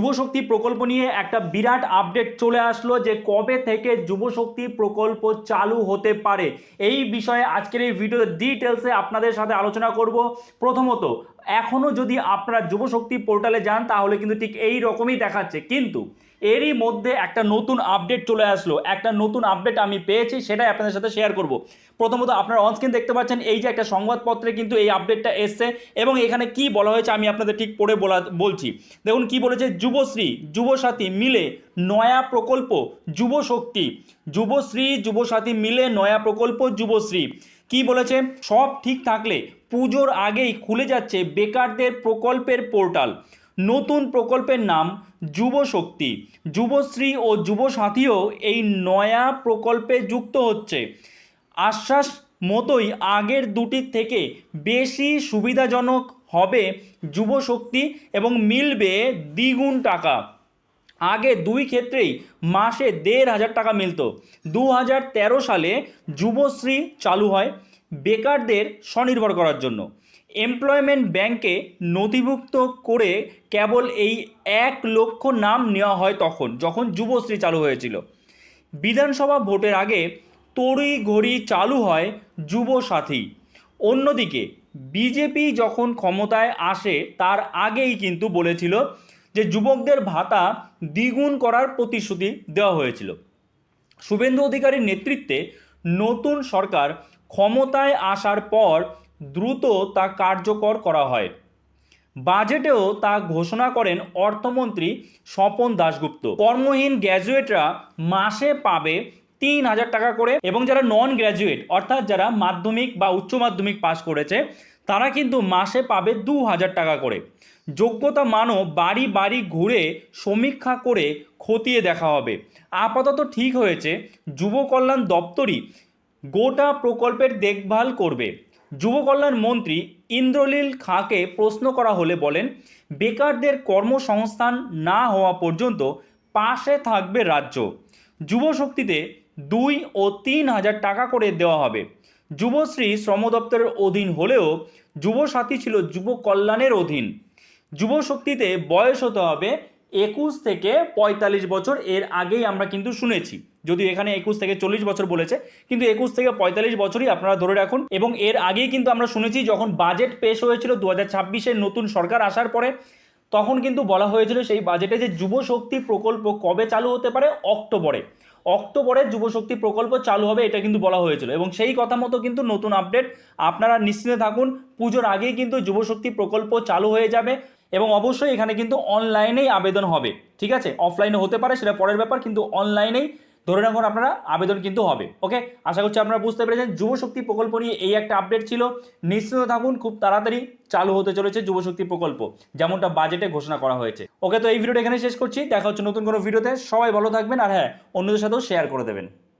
যুবশক্তি প্রকল্প নিয়ে একটা বিরাট আপডেট চলে আসলো যে কবে থেকে যুবশক্তি প্রকল্প চালু হতে পারে। এই বিষয়ে আজকের এই ভিডিওতে ডিটেলসে আপনাদের সাথে আলোচনা করব। প্রথমত, এখনও যদি আপনারা যুবশক্তি পোর্টালে যান তাহলে কিন্তু ঠিক এই রকমই দেখাচ্ছে, কিন্তু এরই মধ্যে একটা নতুন আপডেট চলে আসলো। একটা নতুন আপডেট আমি পেয়েছি, সেটাই আপনাদের সাথে শেয়ার করব। প্রথমত, আপনারা অনস্ক্রিন দেখতে পাচ্ছেন এই যে একটা সংবাদপত্রে কিন্তু এই আপডেটটা এসছে এবং এখানে কি বলা হয়েছে আমি আপনাদের ঠিক পড়ে বলছি। দেখুন কি বলেছে, যুবশ্রী যুবসাথী মিলে নয়া প্রকল্প যুবশক্তি। যুবশ্রী যুবসাথী মিলে নয়া প্রকল্প যুবশ্রী। কি বলেছে, সব ঠিক থাকলে পুজোর আগেই খুলে যাচ্ছে বেকারদের প্রকল্পের পোর্টাল। নতুন প্রকল্পের নাম যুবশক্তি। যুবশ্রী ও যুবসাথীও এই নয়া প্রকল্পে যুক্ত হচ্ছে। আশ্বাস মতোই আগের দুটির থেকে বেশি সুবিধাজনক হবে যুবশক্তি এবং মিলবে দ্বিগুণ টাকা। আগে দুই ক্ষেত্রেই মাসে ১,৫০০ টাকা মিলত। ২০১৩ সালে যুবশ্রী চালু হয় বেকারদের স্বনির্ভর করার জন্য। এমপ্লয়মেন্ট ব্যাংকে নথিভুক্ত করে কেবল এই ১,০০,০০০ নাম নেওয়া হয় যখন যুবশ্রী চালু হয়েছিল। বিধানসভা ভোটের আগে তড়িঘড়ি চালু হয় যুবসাথী। অন্যদিকে বিজেপি যখন ক্ষমতায় আসে তার আগেই কিন্তু বলেছিল যে যুবকদের ভাতা দ্বিগুণ করার প্রতিশ্রুতি দেওয়া হয়েছিল। শুভেন্দু অধিকারীর নেতৃত্বে নতুন সরকার ক্ষমতায় আসার পর দ্রুত তা কার্যকর করা হয়। বাজেটেও তা ঘোষণা করেন অর্থমন্ত্রী স্বপন দাশগুপ্ত। কর্মহীন গ্র্যাজুয়েটরা মাসে পাবে ৩,০০০ টাকা করে এবং যারা নন গ্র্যাজুয়েট অর্থাৎ যারা মাধ্যমিক বা উচ্চ মাধ্যমিক পাস করেছে তারা কিন্তু মাসে পাবে ২,০০০ টাকা করে। যোগ্যতা মানও বাড়ি বাড়ি ঘুরে সমীক্ষা করে খতিয়ে দেখা হবে। আপাতত ঠিক হয়েছে যুব কল্যাণ দপ্তরই গোটা প্রকল্পের দেখভাল করবে। যুব কল্যাণ মন্ত্রী ইন্দ্রনীল খাঁকে প্রশ্ন করা হলে বলেন, বেকারদের কর্মসংস্থান না হওয়া পর্যন্ত পাশে থাকবে রাজ্য। যুবশক্তিতে ২ ও ৩,০০০ টাকা করে দেওয়া হবে। যুবশ্রী শ্রম দপ্তরের অধীন হলেও যুবসাথী ছিল যুব কল্যাণের অধীন। যুবশক্তিতে বয়স হতে হবে ২১ থেকে ৪৫ বছর। এর আগেই আমরা কিন্তু শুনেছি, যদিও এখানে ২১ থেকে ৪০ বছর বলেছে, কিন্তু ২১ থেকে ৪৫ বছরই আপনারা ধরে রাখুন। এবং এর আগেই কিন্তু আমরা শুনেছি যখন বাজেট পেশ হয়েছিল ২০২৬-এর নতুন সরকার আসার পরে, তখন কিন্তু বলা হয়েছিল সেই বাজেটে যে যুবশক্তি প্রকল্প কবে চালু হতে পারে, অক্টোবরে যুবশক্তি প্রকল্প চালু হবে, এটা কিন্তু বলা হয়েছিল। এবং সেই কথা মতো কিন্তু নতুন আপডেট, আপনারা নিশ্চিন্তে থাকুন, পুজোর আগেই কিন্তু যুবশক্তি প্রকল্প চালু হয়ে যাবে। এবং অবশ্যই এখানে কিন্তু অনলাইনেই আবেদন হবে, ঠিক আছে? অফলাইনে হতে পারে, সেটা পরের ব্যাপার, কিন্তু অনলাইনেই ধরে রাখুন আপনারা আবেদন কিন্তু হবে। ওকে, আশা করছি আপনারা বুঝতে পেরেছেন যুবশক্তি প্রকল্প নিয়ে এই একটা আপডেট ছিল। নিশ্চিত থাকুন, খুব তাড়াতাড়ি চালু হতে চলেছে যুবশক্তি প্রকল্প, যেমনটা বাজেটে ঘোষণা করা হয়েছে। ওকে, তো এই ভিডিওটা এখানে শেষ করছি, দেখা হচ্ছে নতুন কোনো ভিডিওতে। সবাই ভালো থাকবেন, আর হ্যাঁ, অন্যদের সাথেও শেয়ার করে দেবেন।